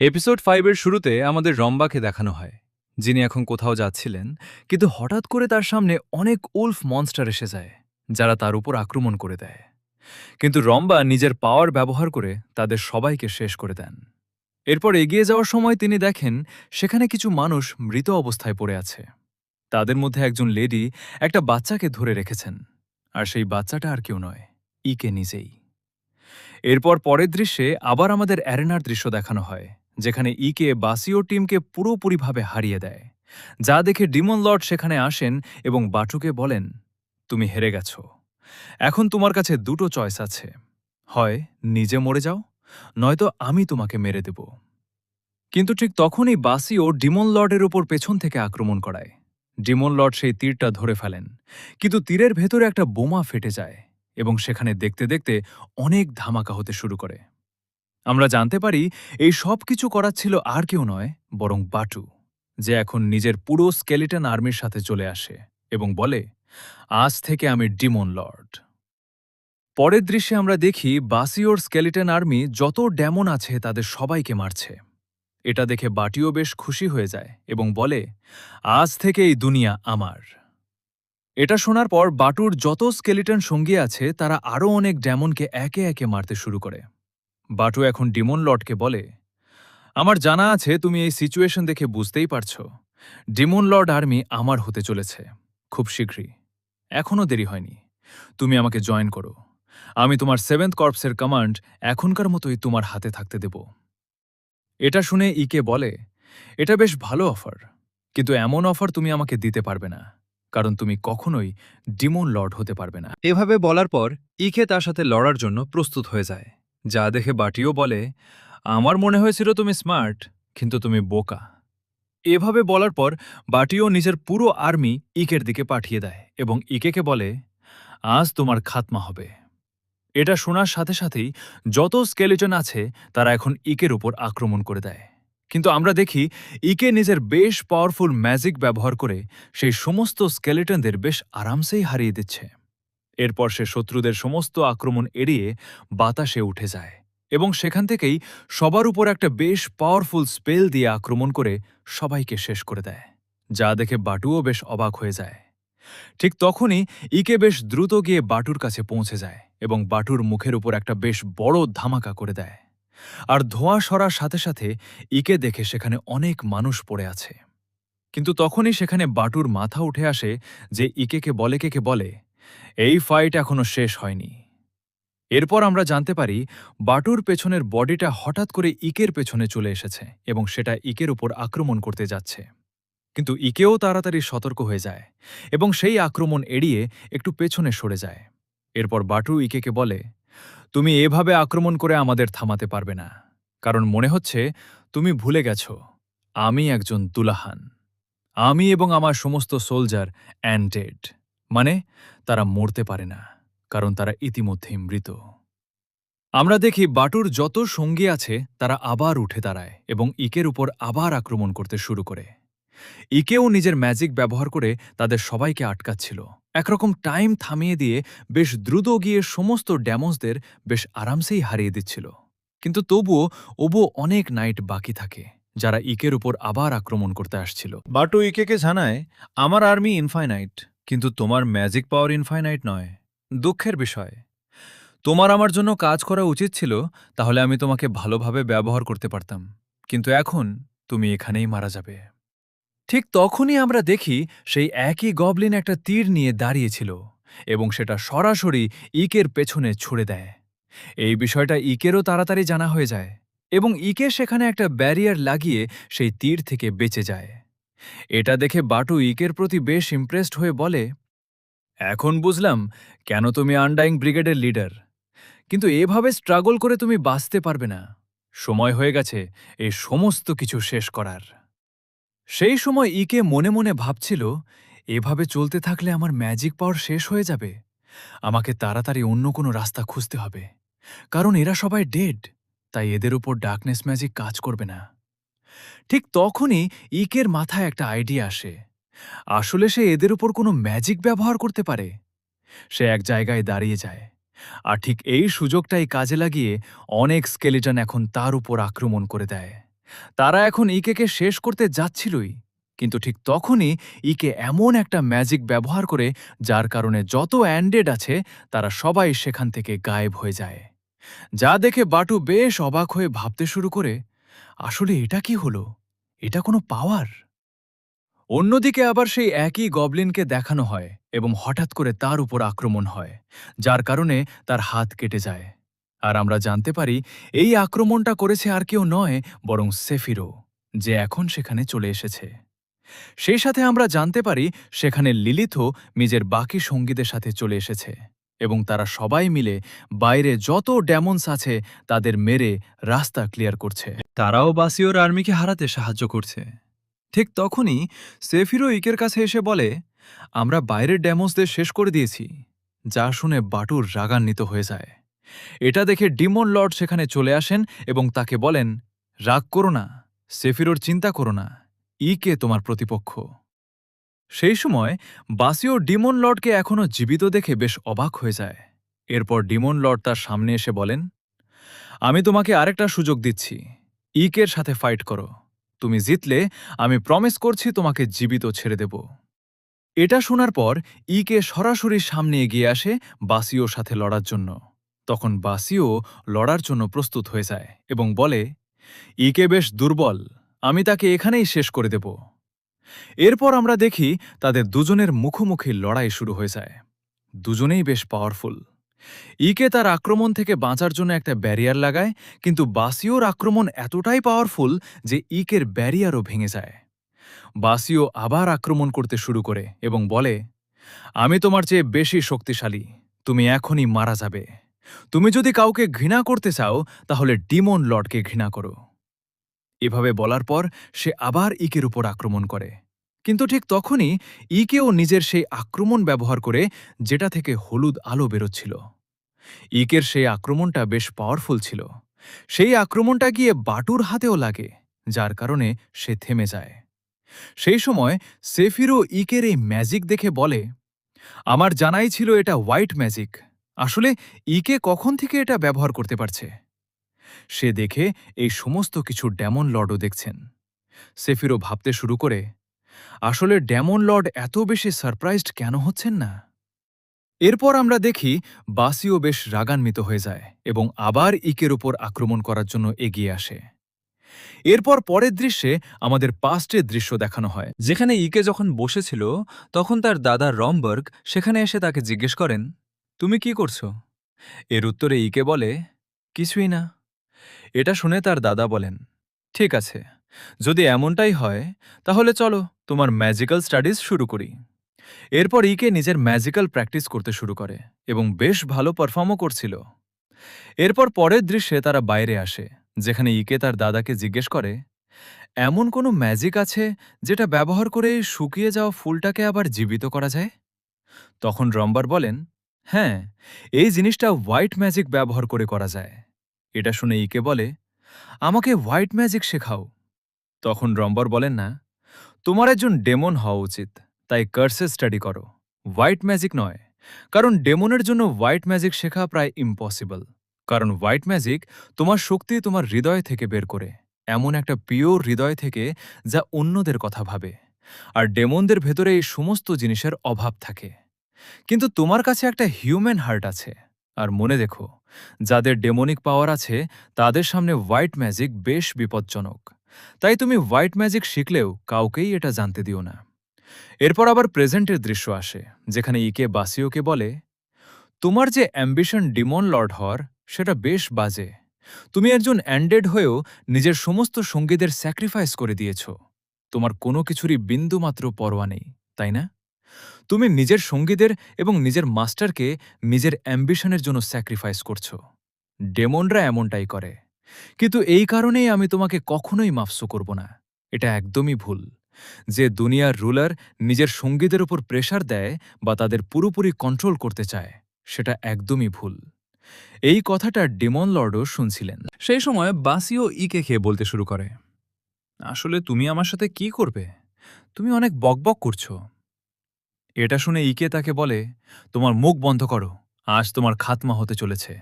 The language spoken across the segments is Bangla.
এপিসোড 5 এর শুরুতে আমাদের রম্বাকে দেখানো হয়, যিনি এখন কোথাও যাচ্ছিলেন, কিন্তু হঠাৎ করে তার সামনে অনেক উলফ মনস্টার এসে যায়, যারা তার উপর আক্রমণ করে দেয়। কিন্তু রম্বা নিজের পাওয়ার ব্যবহার করে তাদের সবাইকে শেষ করে দেন। এরপর এগিয়ে যাওয়ার সময় তিনি দেখেন সেখানে কিছু মানুষ মৃত অবস্থায় পড়ে আছে। তাদের মধ্যে একজন লেডি একটা বাচ্চাকে ধরে রেখেছেন, আর সেই বাচ্চাটা আর কেউ নয়, ইকে নিজেই। এরপর পরের দৃশ্যে আবার আমাদের অ্যারেনার দৃশ্য দেখানো হয়, যেখানে ইকে বাসিও টিমকে পুরোপুরিভাবে হারিয়ে দেয়। যা দেখে ডিমন লর্ড সেখানে আসেন এবং বাটুকে বলেন, তুমি হেরে গেছ। এখন তোমার কাছে দুটো চয়েস আছে, হয় নিজে মরে যাও, নয়তো আমি তোমাকে মেরে দেব। কিন্তু ঠিক তখনই বাসিও ডিমন লর্ডের ওপর পেছন থেকে আক্রমণ করায়। ডিমন লর্ড সেই তীরটা ধরে ফেলেন, কিন্তু তীরের ভেতরে একটা বোমা ফেটে যায় এবং সেখানে দেখতে দেখতে অনেক ধামাকা হতে শুরু করে। আমরা জানতে পারি এই সব কিছু করাচ্ছিল আর কেউ নয়, বরং বাটু, যে এখন নিজের পুরো স্কেলিটন আর্মির সাথে চলে আসে এবং বলে, আজ থেকে আমি ডিমন লর্ড। পরের দৃশ্যে আমরা দেখি বাসিওর স্কেলিটন আর্মি যত ডেমন আছে তাদের সবাইকে মারছে। এটা দেখে বাটিও বেশ খুশি হয়ে যায় এবং বলে, আজ থেকে এই দুনিয়া আমার। এটা শোনার পর বাটুর যত স্কেলিটন সঙ্গী আছে তারা আরও অনেক ডেমনকে একে একে মারতে শুরু করে। বাটু এখন ডিমন লর্ডকে বলে, আমার জানা আছে তুমি এই সিচুয়েশন দেখে বুঝতেই পারছ, ডিমন লর্ড আর্মি আমার হতে চলেছে খুব শীঘ্রই। এখনও দেরি হয়নি, তুমি আমাকে জয়েন করো। আমি তোমার 7th কর্পসের কমান্ড এখনকার মতোই তোমার হাতে থাকতে দেব। এটা শুনে ইকে বলে, এটা বেশ ভালো অফার, কিন্তু এমন অফার তুমি আমাকে দিতে পারবে না, কারণ তুমি কখনোই ডিমন লর্ড হতে পারবে না। এভাবে বলার পর ইকে তার সাথে লড়ার জন্য প্রস্তুত হয়ে যায়, যা দেখে বাটিও বলে, আমার মনে হয়েছিল তুমি স্মার্ট, কিন্তু তুমি বোকা। এভাবে বলার পর বাটিও নিজের পুরো আর্মি ইকের দিকে পাঠিয়ে দেয় এবং ইকেকে বলে, আজ তোমার খাতমা হবে। এটা শোনার সাথে সাথেই যত স্কেলিটন আছে তারা এখন ইকের উপর আক্রমণ করে দেয়। কিন্তু আমরা দেখি ইকে নিজের বেশ পাওয়ারফুল ম্যাজিক ব্যবহার করে সেই সমস্ত স্কেলিটনদের বেশ আরামসেই হারিয়ে দিচ্ছে। এরপর সে শত্রুদের সমস্ত আক্রমণ এড়িয়ে বাতাসে উঠে যায় এবং সেখান থেকেই সবার উপর একটা বেশ পাওয়ারফুল স্পেল দিয়ে আক্রমণ করে সবাইকে শেষ করে দেয়, যা দেখে বাটুও বেশ অবাক হয়ে যায়। ঠিক তখনই ইকে বেশ দ্রুত গিয়ে বাটুর কাছে পৌঁছে যায় এবং বাটুর মুখের উপর একটা বেশ বড় ধামাকা করে দেয়। আর ধোঁয়া সরার সাথে সাথে ইকে দেখে সেখানে অনেক মানুষ পড়ে আছে। কিন্তু তখনই সেখানে বাটুর মাথা উঠে আসে, যে ইকেকে বলে, এই ফাইট এখনো শেষ হয়নি। এরপর আমরা জানতে পারি বাটুর পেছনের বডিটা হঠাৎ করে ইকের পেছনে চলে এসেছে এবং সেটা ইকের উপর আক্রমণ করতে যাচ্ছে। কিন্তু ইকেও তাড়াতাড়ি সতর্ক হয়ে যায় এবং সেই আক্রমণ এড়িয়ে একটু পেছনে সরে যায়। এরপর বাটু ইকেকে বলে, তুমি এভাবে আক্রমণ করে আমাদের থামাতে পারবে না, কারণ মনে হচ্ছে তুমি ভুলে গেছ আমি একজন দুলাহান। আমি এবং আমার সমস্ত সোলজার অ্যান্ডেড, মানে তারা মরতে পারে না, কারণ তারা ইতিমধ্যেই মৃত। আমরা দেখি বাটুর যত সঙ্গী আছে তারা আবার উঠে দাঁড়ায় এবং ইকের উপর আবার আক্রমণ করতে শুরু করে। ইকেও নিজের ম্যাজিক ব্যবহার করে তাদের সবাইকে আটকাচ্ছিল, একরকম টাইম থামিয়ে দিয়ে বেশ দ্রুত গিয়ে সমস্ত ড্যামোসদের বেশ আরামসেই হারিয়ে দিচ্ছিল। কিন্তু তবুও অনেক নাইট বাকি থাকে, যারা ইকের উপর আবার আক্রমণ করতে আসছিল। বাটু ইকেকে জানায়, আমার আর্মি ইনফাইনাইট, কিন্তু তোমার ম্যাজিক পাওয়ার ইনফাইনাইট নয়। দুঃখের বিষয়, তোমার আমার জন্য কাজ করা উচিত ছিল, তাহলে আমি তোমাকে ভালোভাবে ব্যবহার করতে পারতাম, কিন্তু এখন তুমি এখানেই মারা যাবে। ঠিক তখনই আমরা দেখি সেই একই গবলিন একটা তীর নিয়ে দাঁড়িয়েছিল এবং সেটা সরাসরি ইকের পেছনে ছুড়ে দেয়। এই বিষয়টা ইকেরও তাড়াতাড়ি জানা হয়ে যায় এবং ইকে সেখানে একটা ব্যারিয়ার লাগিয়ে সেই তীর থেকে বেঁচে যায়। এটা দেখে বাটু ইকের প্রতি বেশ ইমপ্রেসড হয়ে বলে, এখন বুঝলাম কেন তুমি আনডাইং ব্রিগেডের লিডার, কিন্তু এভাবে স্ট্রাগল করে তুমি বাঁচতে পারবে না। সময় হয়ে গেছে এই সমস্ত কিছু শেষ করার। সেই সময় ইকে মনে মনে ভাবছিল, এভাবে চলতে থাকলে আমার ম্যাজিক পাওয়ার শেষ হয়ে যাবে। আমাকে তাড়াতাড়ি অন্য কোনো রাস্তা খুঁজতে হবে, কারণ এরা সবাই ডেড, তাই এদের উপর ডার্কনেস ম্যাজিক কাজ করবে না। ঠিক তখনই ইকের মাথায় একটা আইডিয়া আসে, আসলে সে এদের উপর কোনো ম্যাজিক ব্যবহার করতে পারে। সে এক জায়গায় দাঁড়িয়ে যায়, আর ঠিক এই সুযোগটাই কাজে লাগিয়ে অনেক স্কেলিটন এখন তার উপর আক্রমণ করে দেয় তারা এখন ইকেকে শেষ করতে যাচ্ছিলই, কিন্তু ঠিক তখনই ইকে এমন একটা ম্যাজিক ব্যবহার করে যার কারণে যত অ্যান্ডেড আছে তারা সবাই সেখান থেকে গায়েব হয়ে যায়। যা দেখে বাটু বেশ অবাক হয়ে ভাবতে শুরু করে, আসলে এটা কি হলো? এটা কোনো পাওয়ার? অন্যদিকে আবার সেই একই গবলিনকে দেখানো হয় এবং হঠাৎ করে তার উপর আক্রমণ হয়, যার কারণে তার হাত কেটে যায়। আর আমরা জানতে পারি এই আক্রমণটা করেছে আর কেউ নয়, বরং সেফিরো, যে এখন সেখানে চলে এসেছে। সেই সাথে আমরা জানতে পারি সেখানে লিলিথও নিজের বাকি সঙ্গীদের সাথে চলে এসেছে এবং তারা সবাই মিলে বাইরে যত ডেমন্স আছে তাদের মেরে রাস্তা ক্লিয়ার করছে। তারাও বাসিওর আর্মিকে হারাতে সাহায্য করছে। ঠিক তখনই সেফিরো ইকের কাছে এসে বলে, আমরা বাইরের ড্যামোসদের শেষ করে দিয়েছি। যা শুনে বাটুর রাগান্বিত হয়ে যায়। এটা দেখে ডিমন লর্ড সেখানে চলে আসেন এবং তাকে বলেন, রাগ করো না, সেফিরোর চিন্তা করো না, ইকে তোমার প্রতিপক্ষ। সেই সময় বাসিও ডিমন লর্ডকে এখনও জীবিত দেখে বেশ অবাক হয়ে যায়। এরপর ডিমন লর্ড তার সামনে এসে বলেন, আমি তোমাকে আরেকটা সুযোগ দিচ্ছি, ইকের সাথে ফাইট করো। তুমি জিতলে আমি প্রমিস করছি তোমাকে জীবিত ছেড়ে দেব। এটা শোনার পর ইকে সরাসরি সামনে এগিয়ে আসে বাসিওর সাথে লড়ার জন্য। তখন বাসিও লড়ার জন্য প্রস্তুত হয়ে যায় এবং বলে, ইকে বেশ দুর্বল, আমি তাকে এখানেই শেষ করে দেব। এরপর আমরা দেখি তাদের দুজনের মুখোমুখি লড়াই শুরু হয়ে যায়। দুজনেই বেশ পাওয়ারফুল। ইকে তার আক্রমণ থেকে বাঁচার জন্য একটা ব্যারিয়ার লাগায়, কিন্তু বাসিওর আক্রমণ এতটাই পাওয়ারফুল যে ইকের ব্যারিয়ারও ভেঙে যায়। বাসিও আবার আক্রমণ করতে শুরু করে এবং বলে, আমি তোমার চেয়ে বেশি শক্তিশালী, তুমি এখনই মারা যাবে। তুমি যদি কাউকে ঘৃণা করতে চাও তাহলে ডিমন লর্ডকে ঘৃণা করো। এভাবে বলার পর সে আবার ইকের উপর আক্রমণ করে, কিন্তু ঠিক তখনই ইকেও নিজের সেই আক্রমণ ব্যবহার করে, যেটা থেকে হলুদ আলো বেরোচ্ছিল। ইকের সেই আক্রমণটা বেশ পাওয়ারফুল ছিল। সেই আক্রমণটা গিয়ে বাটুর হাতেও লাগে, যার কারণে সে থেমে যায়। সেই সময় সেফিরো ইকের এই ম্যাজিক দেখে বলে, আমার জানাই ছিল এটা হোয়াইট ম্যাজিক। আসলে ইকে কখন থেকে এটা ব্যবহার করতে পারছে? সে দেখে এই সমস্ত কিছু ডেমন লর্ডও দেখছেন। সেফিরো ভাবতে শুরু করে, আসলে ডেমন লর্ড এত বেশি সারপ্রাইজড কেন হচ্ছেন না? এরপর আমরা দেখি বাসিও বেশ রাগান্বিত হয়ে যায় এবং আবার ইকের উপর আক্রমণ করার জন্য এগিয়ে আসে। এরপর পরের দৃশ্যে আমাদের পাস্টের দৃশ্য দেখানো হয়, যেখানে ইকে যখন বসেছিল তখন তার দাদা রমবার্গ সেখানে এসে তাকে জিজ্ঞেস করেন, তুমি কি করছো? এর উত্তরে ইকে বলে, কিছুই না। এটা শুনে তার দাদা বলেন, ঠিক আছে, যদি এমনটাই হয় তাহলে চলো তোমার ম্যাজিক্যাল স্টাডিজ শুরু করি। এরপর ইকে নিজের ম্যাজিক্যাল প্র্যাকটিস করতে শুরু করে এবং বেশ ভালো পারফর্মও করছিল। এরপর পরের দৃশ্যে তারা বাইরে আসে, যেখানে ইকে তার দাদাকে জিজ্ঞেস করে, এমন কোনো ম্যাজিক আছে যেটা ব্যবহার করে শুকিয়ে যাওয়া ফুলটাকে আবার জীবিত করা যায়? তখন রম্বার বলেন, হ্যাঁ, এই জিনিসটা হোয়াইট ম্যাজিক ব্যবহার করে করা যায়। এটা শুনে ইকে বলে, আমাকে হোয়াইট ম্যাজিক শেখাও। তখন রম্বার বলেন, না, তোমার একজন ডেমন হওয়া উচিত, তাই কার্সে স্টাডি করো, হোয়াইট ম্যাজিক নয়। কারণ ডেমনের জন্য হোয়াইট ম্যাজিক শেখা প্রায় ইম্পসিবল। কারণ হোয়াইট ম্যাজিক তোমার শক্তি তোমার হৃদয় থেকে বের করে, এমন একটা পিওর হৃদয় থেকে যা অন্যদের কথা ভাবে। আর ডেমনদের ভেতরে এই সমস্ত জিনিসের অভাব থাকে। কিন্তু তোমার কাছে একটা হিউম্যান হার্ট আছে। আর মনে দেখো, যাদের ডেমনিক পাওয়ার আছে তাদের সামনে হোয়াইট ম্যাজিক বেশ বিপজ্জনক। তাই তুমি হোয়াইট ম্যাজিক শিখলেও কাউকেই এটা জানতে দিও না। এরপর আবার প্রেজেন্টের দৃশ্য আসে, যেখানে ইকে বাসিওকে বলে, তোমার যে অ্যাম্বিশন ডিমন লর্ড হওয়ার সেটা বেশ বাজে। তুমি একজন অ্যান্ডেড হয়েও নিজের সমস্ত সঙ্গীদের স্যাক্রিফাইস করে দিয়েছ। তোমার কোনো কিছুরই বিন্দুমাত্র পরোয়া নেই, তাই না? তুমি নিজের সঙ্গীদের এবং নিজের মাস্টারকে নিজের অ্যাম্বিশনের জন্য স্যাক্রিফাইস করছো। ডেমনরা এমনটাই করে। কিন্তু এই কারণেই আমি তোমাকে কখনোই মাফসু করব না। এটা একদমই ভুল। যে দুনিয়ার রুলার নিজের সঙ্গীদের উপর প্রেশার দেয় বা তাদের পুরোপুরি কন্ট্রোল করতে চায়, সেটা একদমই ভুল। এই কথাটা ডেমন লর্ডও শুনছিলেন। সেই সময় বাসিও ইকে খেয়ে বলতে শুরু করে, আসলে তুমি আমার সাথে কি করবে? তুমি অনেক বকবক করছো। এটা শুনে ইকে তাকে বলে, তোমার মুখ বন্ধ করো, আজ তোমার খাতমা হতে চলেছে।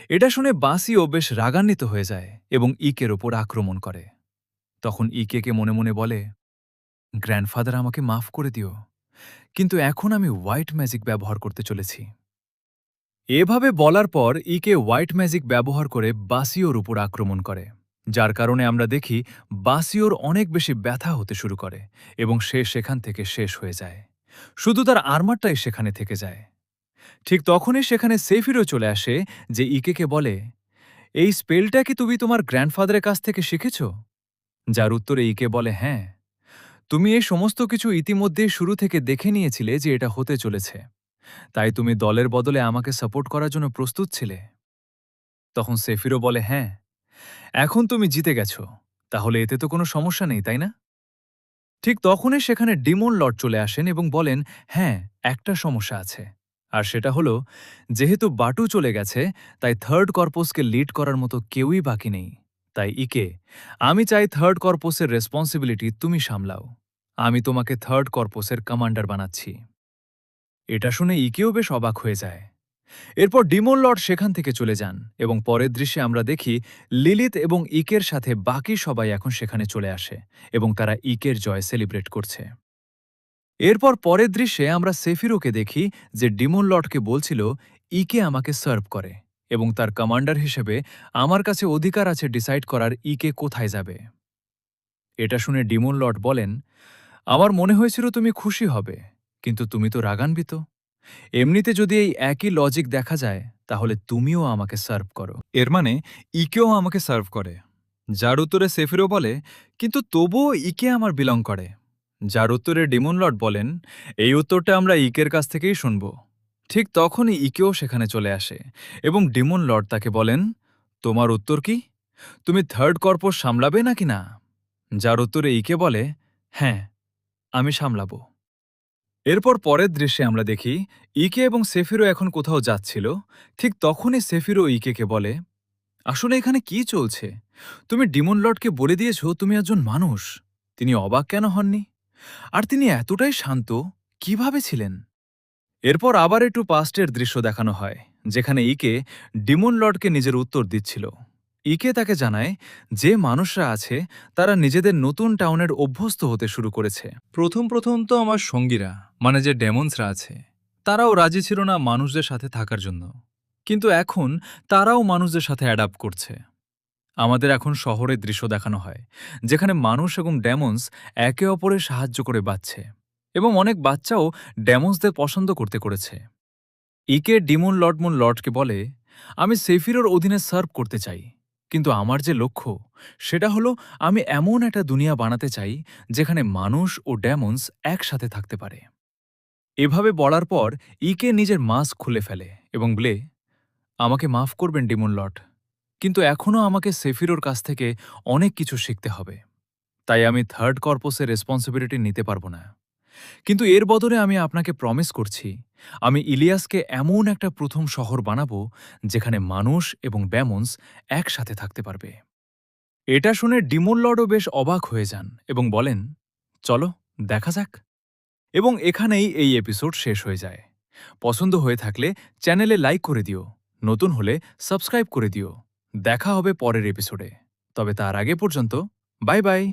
এটা শুনে বাসিও বেশ রাগান্বিত হয়ে যায় এবং ইকের ওপর আক্রমণ করে। তখন ইকেকে মনে মনে বলে, গ্র্যান্ডফাদার, আমাকে মাফ করে দিও, কিন্তু এখন আমি হোয়াইট ম্যাজিক ব্যবহার করতে চলেছি। এভাবে বলার পর ইকে হোয়াইট ম্যাজিক ব্যবহার করে বাসিওর উপর আক্রমণ করে, যার কারণে আমরা দেখি বাসিওর অনেক বেশি ব্যথা হতে শুরু করে এবং সে সেখান থেকে শেষ হয়ে যায়। শুধু তার আর্মারটাই সেখানে থেকে যায়। ঠিক তখনই সেখানে সেফিরও চলে আসে, যে ইকেকে বলে, এই স্পেলটা কি তুমি তোমার গ্র্যান্ডফাদারের কাছ থেকে শিখেছ? যার উত্তরে ইকে বলে, হ্যাঁ, তুমি এই সমস্ত কিছু ইতিমধ্যেই শুরু থেকে দেখে নিয়েছিলে যে এটা হতে চলেছে, তাই তুমি দলের বদলে আমাকে সাপোর্ট করার জন্য প্রস্তুত ছিলে। তখন সেফিরও বলে, হ্যাঁ, এখন তুমি জিতে গেছো, তাহলে এতে তো কোনো সমস্যা নেই, তাই না? ঠিক তখনই সেখানে ডিমন লর্ড চলে আসেন এবং বলেন, হ্যাঁ, একটা সমস্যা আছে। আর সেটা হলো, যেহেতু বাটু চলে গেছে, তাই থার্ড কর্পসকে লিড করার মতো কেউই বাকি নেই। তাই ইকে, আমি চাই থার্ড কর্পসের রেসপন্সিবিলিটি তুমি সামলাও। আমি তোমাকে থার্ড কর্পসের কমান্ডার বানাচ্ছি। এটা শুনে ইকেও বেশ অবাক হয়ে যায়। এরপর ডিমন লর্ড সেখান থেকে চলে যান এবং পরের দৃশ্যে আমরা দেখি লিলিথ এবং ইকের সাথে বাকি সবাই এখন সেখানে চলে আসে এবং তারা ইকের জয় সেলিব্রেট করছে। এরপর পরের দৃশ্যে আমরা সেফিরোকে দেখি, যে ডিমন লর্ডকে বলছিল ইকে আমাকে সার্ভ করে এবং তার কমান্ডার হিসেবে আমার কাছে অধিকার আছে ডিসাইড করার ইকে কোথায় যাবে। এটা শুনে ডিমন লর্ড বলেন, আমার মনে হয়েছিল তুমি খুশি হবে, কিন্তু তুমি তো রাগান্বিত। এমনিতে যদি এই একই লজিক দেখা যায়, তাহলে তুমিও আমাকে সার্ভ করো, এর মানে ইকেও আমাকে সার্ভ করে। যার উত্তরে সেফিরো বলে, কিন্তু তবুও ইকে আমার বিলং করে। যার উত্তরে ডিমন লর্ড বলেন, এই উত্তরটা আমরা ইকের কাছ থেকেই শুনব। ঠিক তখনই ইকেও সেখানে চলে আসে এবং ডিমন লর্ড তাকে বলেন, তোমার উত্তর কি? তুমি থার্ড কর্পস সামলাবে নাকি না? যার উত্তরে ইকে বলে, হ্যাঁ, আমি সামলাবো। এরপর পরের দৃশ্যে আমরা দেখি ইকে এবং সেফিরো এখন কোথাও যাচ্ছিল। ঠিক তখনই সেফিরো ইকেকে বলে, আসলে এখানে কি চলছে? তুমি ডিমন লর্ডকে বলে দিয়েছ তুমি একজন মানুষ। তিনি অবাক কেন হননি? আর তিনি এতটাই শান্ত কিভাবে ছিলেন? এরপর আবার একটু পাস্টের দৃশ্য দেখানো হয়, যেখানে ইকে ডিমন লর্ডকে নিজের উত্তর দিচ্ছিল। ইকে তাকে জানায়, যে মানুষরা আছে তারা নিজেদের নতুন টাউনের অভ্যস্ত হতে শুরু করেছে। প্রথম প্রথম তো আমার সঙ্গীরা, মানে যে ডেমন্সরা আছে, তারাও রাজি ছিল না মানুষদের সাথে থাকার জন্য, কিন্তু এখন তারাও মানুষদের সাথে অ্যাডাপ্ট করছে। আমাদের এখন শহরের দৃশ্য দেখানো হয়, যেখানে মানুষ এবং ডেমন্স একে অপরের সাহায্য করে বাঁচছে এবং অনেক বাচ্চাও ডেমন্সদের পছন্দ করতে করেছে। ইকে ডিমন লর্ডকে বলে, আমি সেফিরোর অধীনে সার্ভ করতে চাই, কিন্তু আমার যে লক্ষ্য সেটা হলো আমি এমন একটা দুনিয়া বানাতে চাই যেখানে মানুষ ও ডেমন্স একসাথে থাকতে পারে। এভাবে বলার পর ইকে নিজের মাস্ক খুলে ফেলে এবং বলে, আমাকে মাফ করবেন ডিমন লর্ড, কিন্তু এখনও আমাকে সেফিরোর কাছ থেকে অনেক কিছু শিখতে হবে, তাই আমি থার্ড কর্পসের রেসপন্সিবিলিটি নিতে পারবো না। কিন্তু এর বদলে আমি আপনাকে প্রমিস করছি, আমি ইলিয়াসকে এমন একটা প্রথম শহর বানাবো যেখানে মানুষ এবং ডেমন্স একসাথে থাকতে পারবে। এটা শুনে ডিমন লর্ডও বেশ অবাক হয়ে যান এবং বলেন, চলো দেখা যাক। এবং এখানেই এই এপিসোড শেষ হয়ে যায়। পছন্দ হয়ে থাকলে চ্যানেলে লাইক করে দিও, নতুন হলে সাবস্ক্রাইব করে দিও। দেখা হবে পরের এপিসোডে। তবে তার আগে পর্যন্ত বাই বাই।